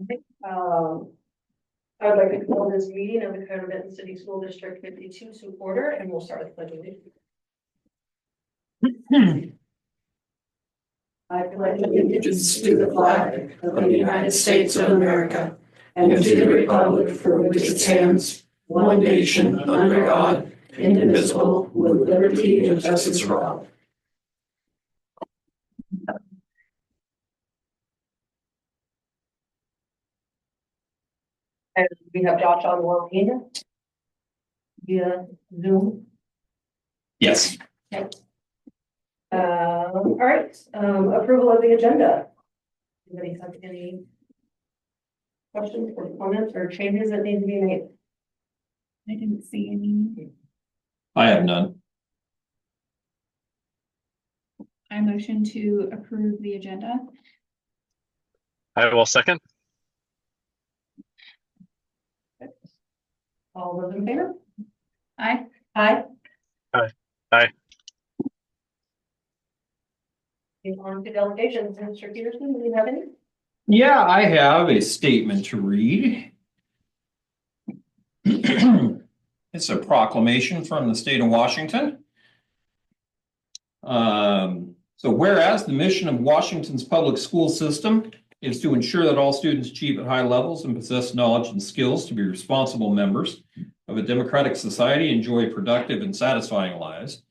Okay, I would like to call this meeting of the Coyote Benton City School District 52 to order, and we'll start with the pledge of allegiance. I pledge allegiance to the flag of the United States of America and to the republic for which it stands, one nation under God, indivisible, with liberty and justice for all. And we have Josh online via Zoom. Yes. Okay. All right, approval of the agenda. Anybody have any questions or comments or changes that need to be made? I didn't see any. I have none. I motion to approve the agenda. I will second. All those in favor? Aye. Aye. Aye. Aye. On to delegations, Mr. Peterson, do you have any? Yeah, I have a statement to read. It's a proclamation from the state of Washington. So whereas the mission of Washington's public school system is to ensure that all students achieve at high levels and possess knowledge and skills to be responsible members of a democratic society, enjoy productive and satisfying lives.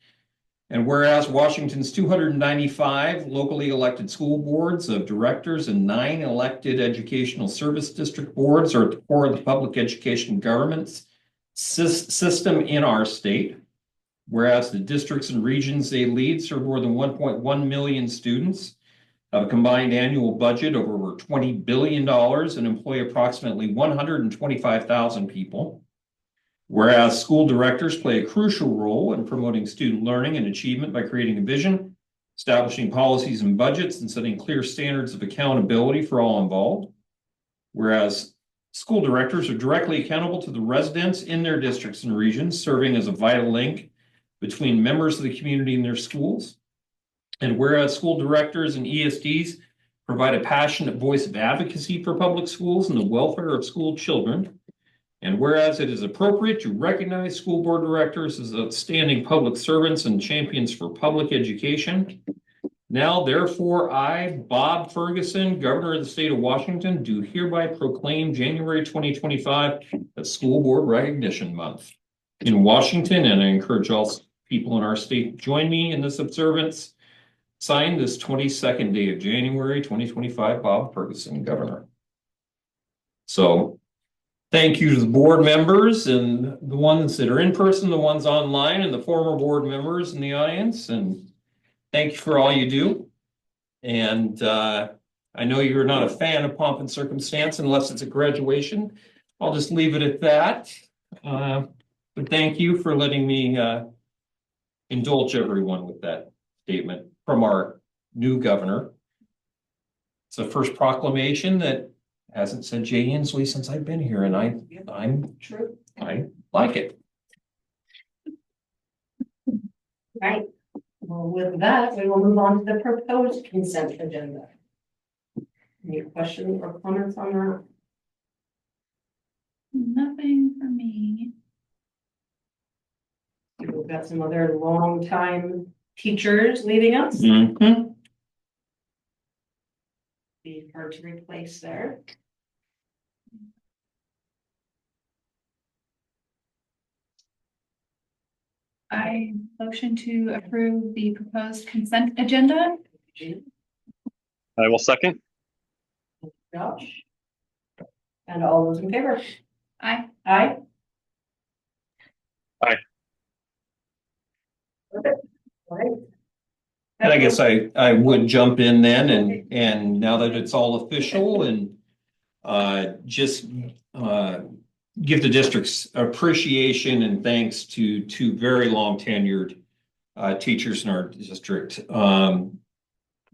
And whereas Washington's 295 locally elected school boards of directors and 9 elected educational service district boards are at the core of the public education governance system in our state. Whereas the districts and regions they lead serve more than 1.1 million students, have a combined annual budget of over $20 billion and employ approximately 125,000 people. Whereas school directors play a crucial role in promoting student learning and achievement by creating a vision, establishing policies and budgets, and setting clear standards of accountability for all involved. Whereas school directors are directly accountable to the residents in their districts and regions, serving as a vital link between members of the community and their schools. And whereas school directors and ESDs provide a passionate voice of advocacy for public schools and the welfare of school children. And whereas it is appropriate to recognize school board directors as outstanding public servants and champions for public education. Now, therefore, I, Bob Ferguson, Governor of the state of Washington, do hereby proclaim January 2025 as School Board Recognition Month in Washington, and I encourage all people in our state to join me in this observance. Signed this 22nd day of January 2025, Bob Ferguson, Governor. So thank you to the board members and the ones that are in person, the ones online, and the former board members in the audience. And thank you for all you do. And I know you're not a fan of pomp and circumstance unless it's a graduation. I'll just leave it at that. But thank you for letting me indulge everyone with that statement from our new governor. It's the first proclamation that hasn't said Jay Inslee since I've been here, and I'm True. I like it. Right. Well, with that, we will move on to the proposed consent agenda. Any questions or comments on that? Nothing for me. We've got some other long-time teachers leaving us. Mm-hmm. Be hard to replace there. I motion to approve the proposed consent agenda. I will second. Josh. And all those in favor? Aye. Aye. Aye. Perfect. All right. And I guess I would jump in then and now that it's all official and just give the district's appreciation and thanks to 2 very long tenured teachers in our district, Donna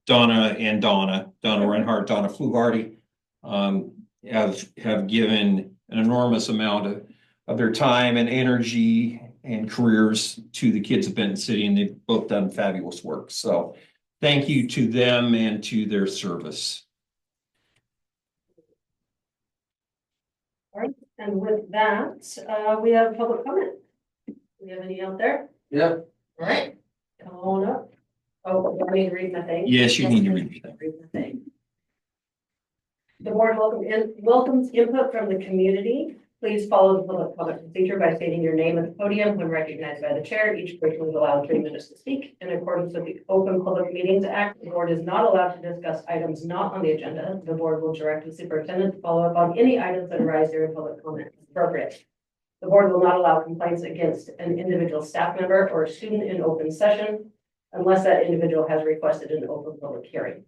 Reinhardt, Donna Fluharty, have given an enormous amount of their time and energy and careers to the kids of Benton City, and they've both done fabulous work. So thank you to them and to their service. And with that, we have public comment. Do we have any out there? Yeah. All right, come on up. Oh, I need to read my thing. Yes, you need to read your thing. Read my thing. The board welcomes input from the community. Please follow the public comment procedure by stating your name at the podium when recognized by the chair. Each person is allowed 3 minutes to speak. In accordance with the Open Public Meetings Act, the board is not allowed to discuss items not on the agenda. The board will direct the superintendent to follow up on any items that arise during public comment as appropriate. The board will not allow complaints against an individual staff member or a student in open session unless that individual has requested an open public hearing.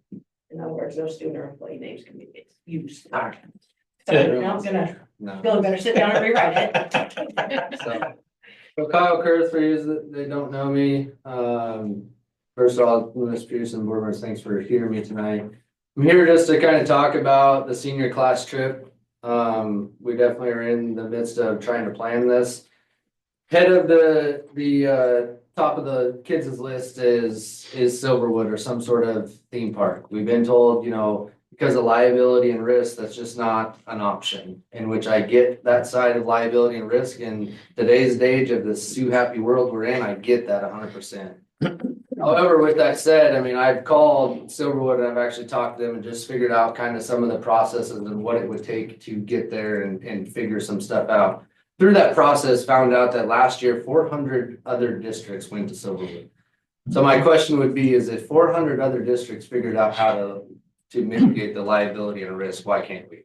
In other words, no student or employee names can be used. So now I'm gonna, No. Bill better sit down and rewrite it. So Kyle Kurth, for you that they don't know me, first of all, Louis Pearson, board members, thanks for hearing me tonight. I'm here just to kind of talk about the senior class trip. We definitely are in the midst of trying to plan this. Head of the top of the kids' list is Silverwood or some sort of theme park. We've been told, you know, because of liability and risk, that's just not an option, in which I get that side of liability and risk. In today's age of this Sue Happy world we're in, I get that 100%. However, with that said, I mean, I've called Silverwood and I've actually talked to them and just figured out kind of some of the processes and what it would take to get there and figure some stuff out. Through that process, found out that last year, 400 other districts went to Silverwood. So my question would be, is if 400 other districts figured out how to mitigate the liability and risk, why can't we?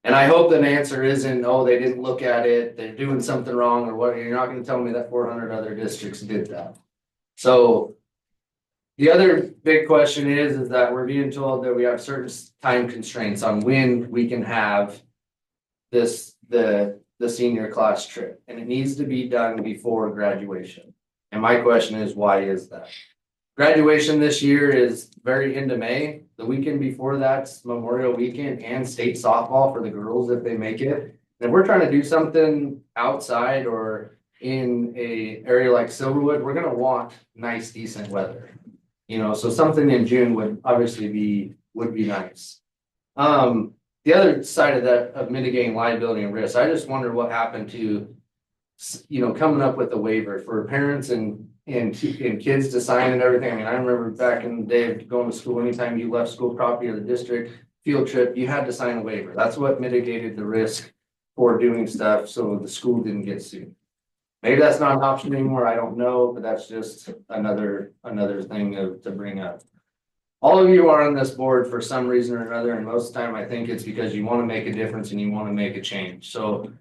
And I hope the answer isn't, oh, they didn't look at it, they're doing something wrong or what. You're not going to tell me that 400 other districts did that. So the other big question is that we're being told that we have certain time constraints on when we can have the senior class trip, and it needs to be done before graduation. And my question is, why is that? Graduation this year is very into May. The weekend before that's Memorial Weekend and state softball for the girls if they make it. And if we're trying to do something outside or in a area like Silverwood, we're gonna want nice, decent weather. You know, so something in June would obviously would be nice. The other side of that of mitigating liability and risk, I just wonder what happened to, you know, coming up with a waiver for parents and kids to sign and everything. I mean, I remember back in the day of going to school, anytime you left school property or the district field trip, you had to sign a waiver. That's what mitigated the risk for doing stuff so the school didn't get sued. Maybe that's not an option anymore, I don't know, but that's just another thing to bring up. All of you are on this board for some reason or another, and most of the time I think it's because you want to make a difference and you want to make a change. So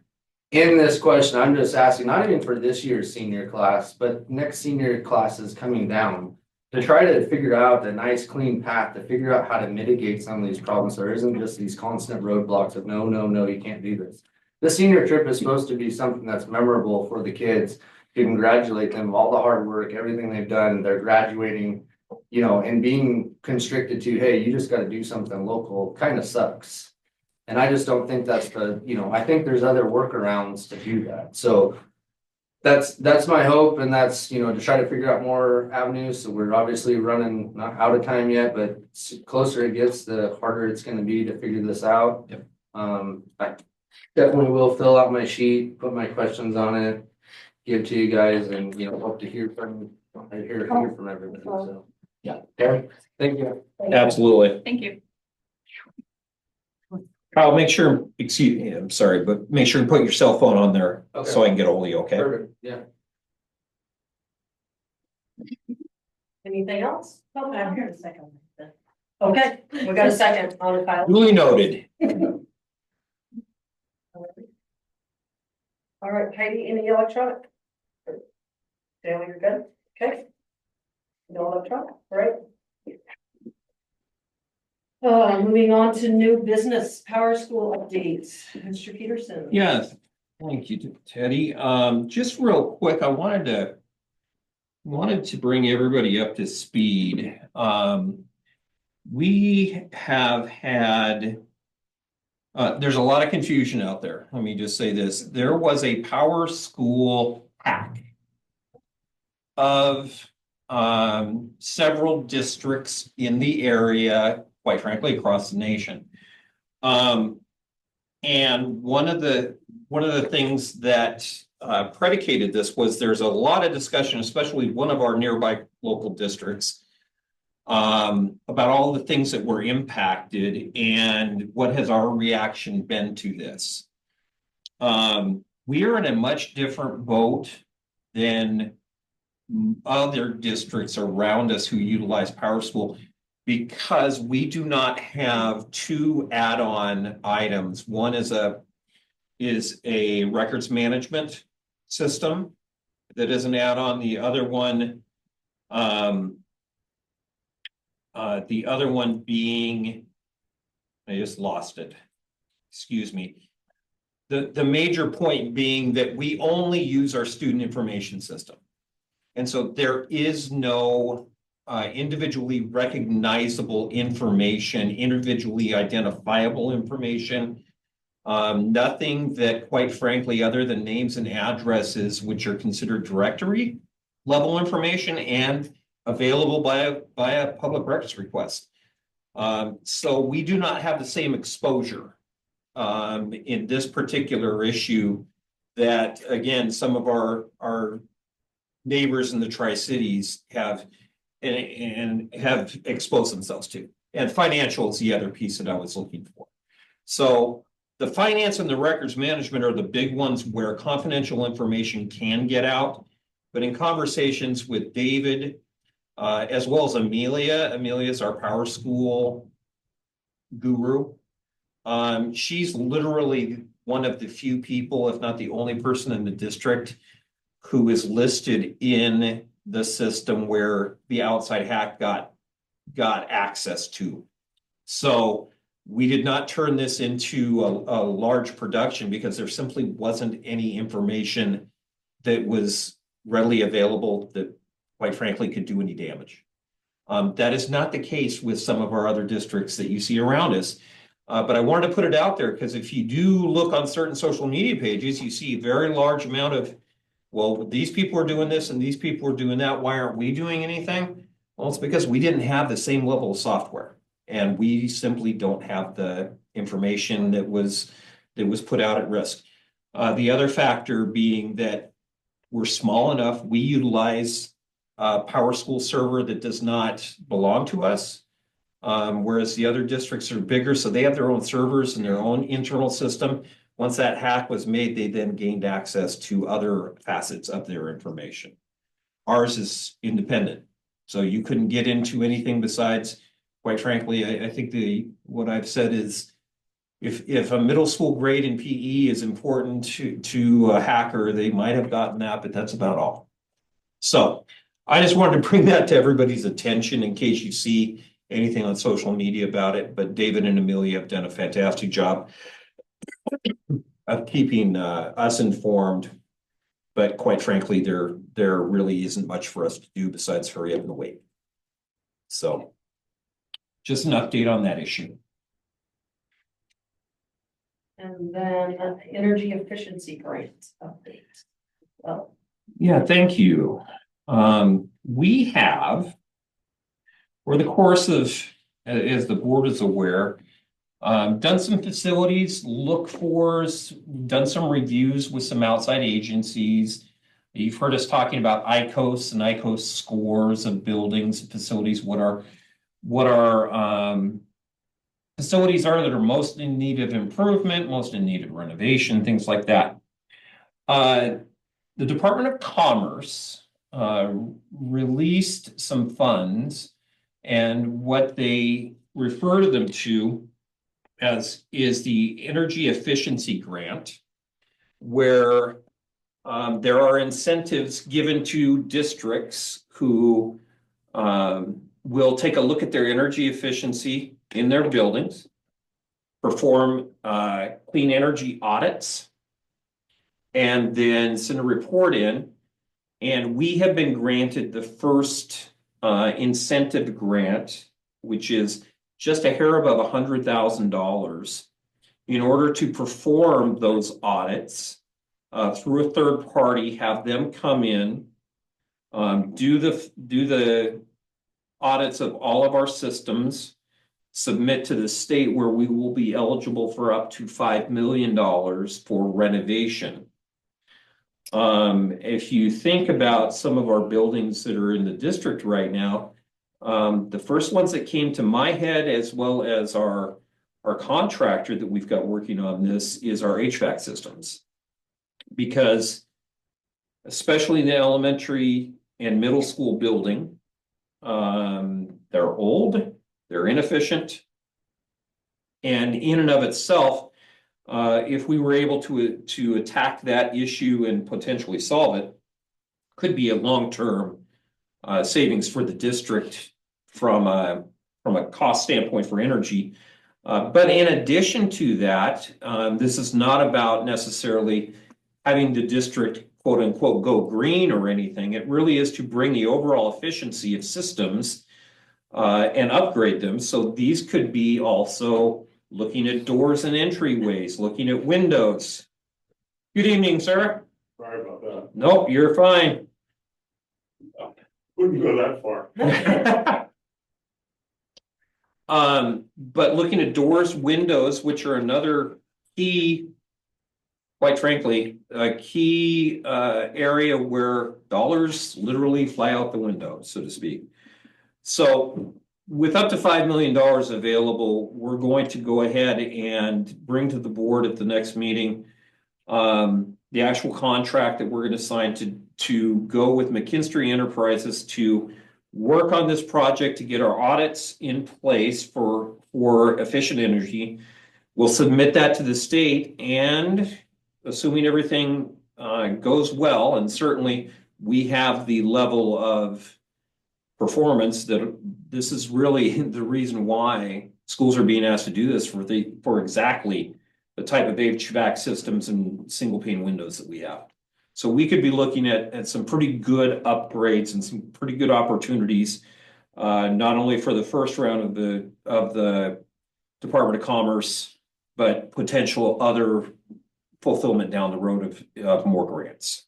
in this question, I'm just asking, not even for this year's senior class, but next senior classes coming down, to try to figure out a nice clean path to figure out how to mitigate some of these problems. There isn't just these constant roadblocks of no, you can't do this. The senior trip is supposed to be something that's memorable for the kids, to congratulate them, all the hard work, everything they've done, they're graduating, you know, and being constricted to, hey, you just got to do something local kind of sucks. And I just don't think that's the, you know, I think there's other workarounds to do that. So that's my hope, and that's, you know, to try to figure out more avenues. So we're obviously running not out of time yet, but closer it gets, the harder it's going to be to figure this out. Yep. I definitely will fill out my sheet, put my questions on it, give to you guys, and, you know, hope to hear from everybody. So yeah, thank you. Absolutely. Thank you. Kyle, make sure, excuse me, I'm sorry, but make sure you put your cell phone on there so I can get a hold of you, okay? Perfect, yeah. Anything else? Oh, I'm here in a second. Okay, we got a second on Kyle. Duly noted. All right, Heidi, any electronic? Dale, you're good? Okay. No electronic, all right? Moving on to new business power school updates. Mr. Peterson. Yes, thank you, Teddy. Just real quick, I wanted to bring everybody up to speed. We have had, there's a lot of confusion out there. Let me just say this. There was a power school hack of several districts in the area, quite frankly, across the nation. And one of the things that predicated this was there's a lot of discussion, especially one of our nearby local districts, about all the things that were impacted and what has our reaction been to this. We are in a much different boat than other districts around us who utilize PowerSchool because we do not have two add-on items. One is a records management system that is an add-on. The other one being, I just lost it. Excuse me. The major point being that we only use our student information system. And so there is no individually recognizable information, individually identifiable information. Nothing that, quite frankly, other than names and addresses, which are considered directory level information and available by a public records request. So we do not have the same exposure in this particular issue that, again, some of our neighbors in the Tri-Cities have and have exposed themselves to. And financial is the other piece that I was looking for. So the finance and the records management are the big ones where confidential information can get out. But in conversations with David, as well as Amelia is our PowerSchool guru. She's literally one of the few people, if not the only person in the district, who is listed in the system where the outside hack got access to. So we did not turn this into a large production because there simply wasn't any information that was readily available that, quite frankly, could do any damage. That is not the case with some of our other districts that you see around us. But I wanted to put it out there because if you do look on certain social media pages, you see a very large amount of, well, these people are doing this and these people are doing that. Why aren't we doing anything? Well, it's because we didn't have the same level of software and we simply don't have the information that was put out at risk. The other factor being that we're small enough, we utilize a PowerSchool server that does not belong to us. Whereas the other districts are bigger, so they have their own servers and their own internal system. Once that hack was made, they then gained access to other facets of their information. Ours is independent, so you couldn't get into anything besides, quite frankly, I think what I've said is if a middle school grade in PE is important to a hacker, they might have gotten that, but that's about all. So I just wanted to bring that to everybody's attention in case you see anything on social media about it. But David and Amelia have done a fantastic job of keeping us informed. But quite frankly, there really isn't much for us to do besides hurry up and wait. So just an update on that issue. And then an energy efficiency grant update. Well, Yeah, thank you. We have, over the course of, as the board is aware, done some facilities, done some reviews with some outside agencies. You've heard us talking about ICOS and ICOS scores of buildings and facilities, what our facilities are that are most in need of improvement, most in need of renovation, things like that. The Department of Commerce released some funds, and what they refer to them to as is the energy efficiency grant, where there are incentives given to districts who will take a look at their energy efficiency in their buildings, perform clean energy audits, and then send a report in. And we have been granted the first incentive grant, which is just a hair above $100,000 in order to perform those audits through a third party, have them come in, do the audits of all of our systems, submit to the state where we will be eligible for up to $5 million for renovation. If you think about some of our buildings that are in the district right now, the first ones that came to my head, as well as our contractor that we've got working on this, is our HVAC systems. Because especially in the elementary and middle school building, they're old, they're inefficient. And in and of itself, if we were able to attack that issue and potentially solve it, could be a long-term savings for the district from a cost standpoint for energy. But in addition to that, this is not about necessarily having the district quote unquote go green or anything. It really is to bring the overall efficiency of systems and upgrade them. So these could be also looking at doors and entryways, looking at windows. Good evening, sir. Sorry about that. Nope, you're fine. Wouldn't go that far. But looking at doors, windows, which are another key, quite frankly, a key area where dollars literally fly out the window, so to speak. So with up to $5 million available, we're going to go ahead and bring to the board at the next meeting the actual contract that we're going to sign to go with McKinstry Enterprises to work on this project to get our audits in place for efficient energy. We'll submit that to the state, and assuming everything goes well, and certainly we have the level of performance that this is really the reason why schools are being asked to do this for exactly the type of HVAC systems and single pane windows that we have. So we could be looking at some pretty good upgrades and some pretty good opportunities, not only for the first round of the Department of Commerce, but potential other fulfillment down the road of more grants.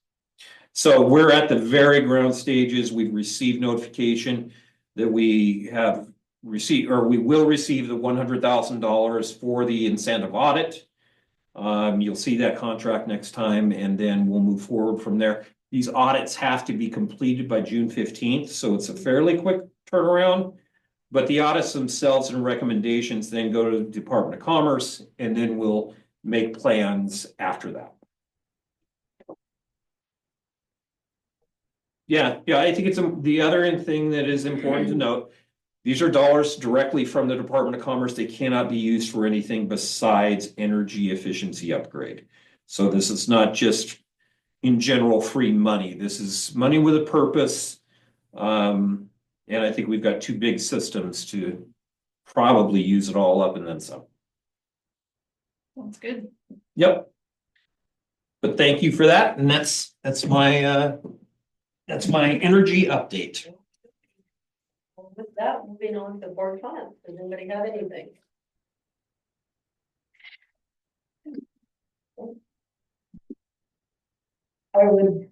So we're at the very ground stages. We've received notification that we have received, or we will receive the $100,000 for the incentive audit. You'll see that contract next time, and then we'll move forward from there. These audits have to be completed by June 15th, so it's a fairly quick turnaround. But the audits themselves and recommendations then go to the Department of Commerce, and then we'll make plans after that. Yeah, I think it's the other thing that is important to note. These are dollars directly from the Department of Commerce. They cannot be used for anything besides energy efficiency upgrade. So this is not just in general free money. This is money with a purpose. And I think we've got two big systems to probably use it all up and then some. Sounds good. Yep. But thank you for that. And that's my energy update. With that, moving on to board comments. Does anybody have anything? I would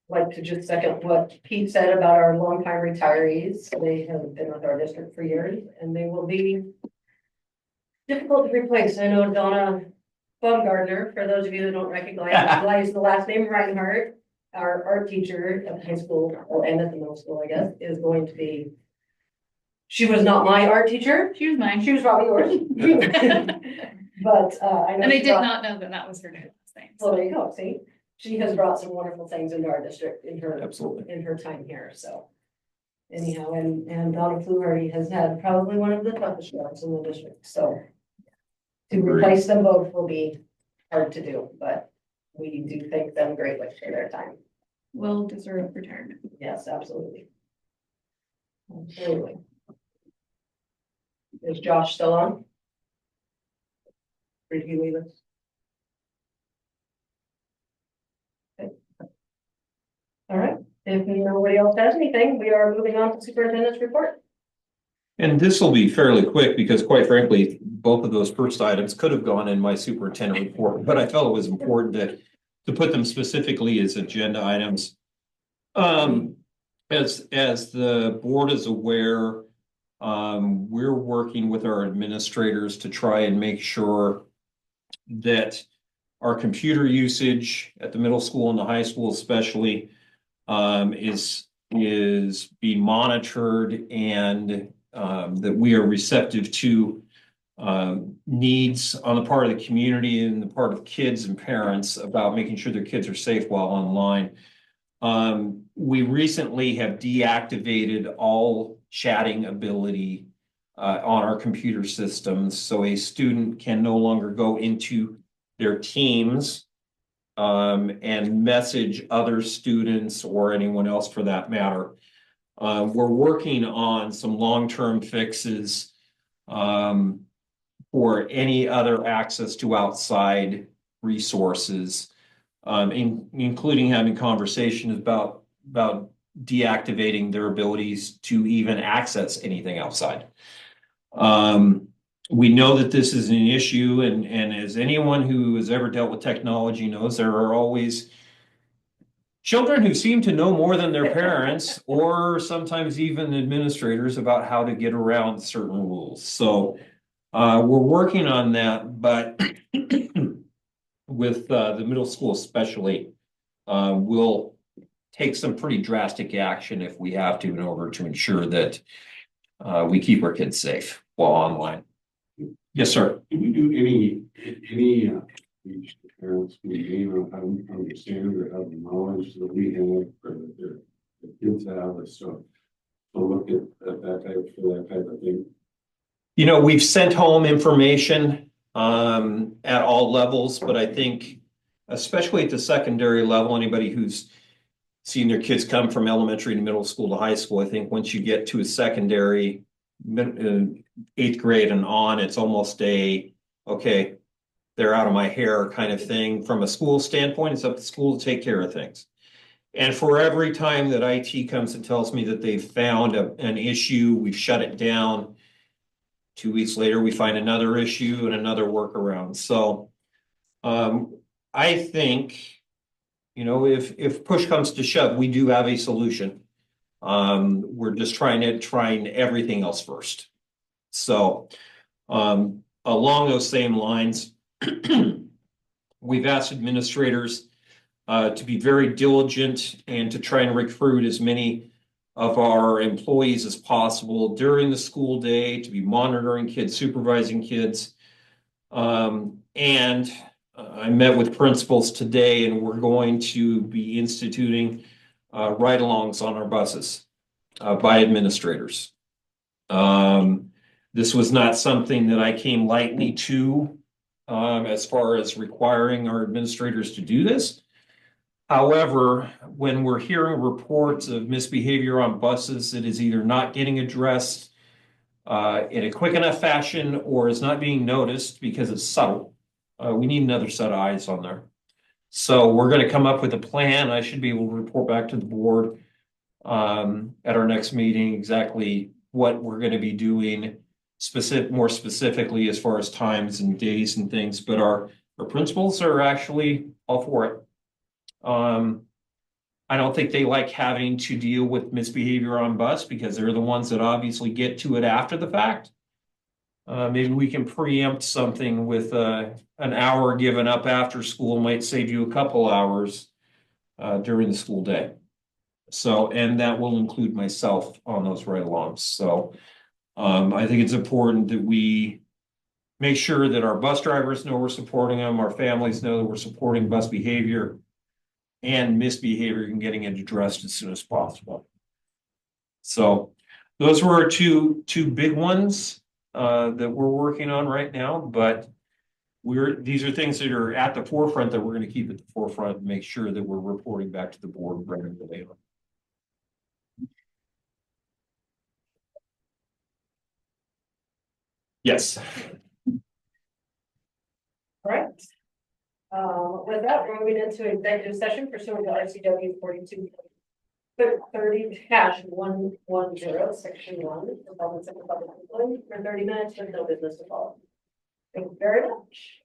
like to just second what Pete said about our longtime retirees. They have been with our district for years, and they will be difficult to replace. I know Donna Baumgartner, for those of you who don't recognize the last name Reinhardt, our art teacher at the high school and at the middle school, I guess, is going to be. She was not my art teacher. She was mine. She was probably yours. But I know. And I did not know that was her name. So there you go. See, she has brought some wonderful things into our district in her time here. So anyhow, and Donna Fluharty has had probably one of the toughest jobs in the district. So to replace them both will be hard to do, but we do thank them greatly for their time. Well deserved retirement. Yes, absolutely. Absolutely. Is Josh still on? Or did he leave us? Okay. All right, if nobody else has anything, we are moving on to superintendent's report. And this will be fairly quick because quite frankly, both of those first items could have gone in my superintendent report, but I felt it was important to put them specifically as agenda items. As the board is aware, We're working with our administrators to try and make sure that our computer usage at the middle school and the high school especially is being monitored, and that we are receptive to needs on the part of the community and the part of kids and parents about making sure their kids are safe while online. We recently have deactivated all chatting ability on our computer systems, so a student can no longer go into their teams and message other students or anyone else for that matter. We're working on some long-term fixes for any other access to outside resources, including having conversations about deactivating their abilities to even access anything outside. We know that this is an issue, and as anyone who has ever dealt with technology knows, there are always children who seem to know more than their parents or sometimes even administrators about how to get around certain rules. So we're working on that, but with the middle school especially, we'll take some pretty drastic action if we have to in order to ensure that we keep our kids safe while online. Yes, sir. Do we do any reach to parents who gain on how to understand or have the knowledge that we have or that the kids have, or so to look at that type of thing? You know, we've sent home information at all levels, but I think especially at the secondary level, anybody who's seen their kids come from elementary to middle school to high school, I think once you get to a secondary, 8th grade and on, it's almost okay, they're out of my hair kind of thing. From a school standpoint, it's up to school to take care of things. And for every time that IT comes and tells me that they've found an issue, we've shut it down. 2 weeks later, we find another issue and another workaround. So I think, you know, if push comes to shove, we do have a solution. We're just trying everything else first. So along those same lines, we've asked administrators to be very diligent and to try and recruit as many of our employees as possible during the school day, to be monitoring kids, supervising kids. And I met with principals today, and we're going to be instituting ride-alongs on our buses by administrators. This was not something that I came lightly to as far as requiring our administrators to do this. However, when we're hearing reports of misbehavior on buses that is either not getting addressed in a quick enough fashion or is not being noticed because it's subtle, we need another set of eyes on there. So we're going to come up with a plan. I should be able to report back to the board at our next meeting exactly what we're going to be doing more specifically as far as times and days and things. But our principals are actually all for it. I don't think they like having to deal with misbehavior on bus because they're the ones that obviously get to it after the fact. Maybe we can preempt something with an hour given up after school might save you a couple hours during the school day. So, and that will include myself on those ride-alongs. So I think it's important that we make sure that our bus drivers know we're supporting them, our families know that we're supporting bus behavior and misbehavior and getting it addressed as soon as possible. So those were our two big ones that we're working on right now, but these are things that are at the forefront that we're going to keep at the forefront and make sure that we're reporting back to the board regularly. Yes. All right. With that, we're moving into executive session pursuant to RCW 42-30-110, section 1, for public and public employee for 30 minutes with no business to follow. Thank you very much.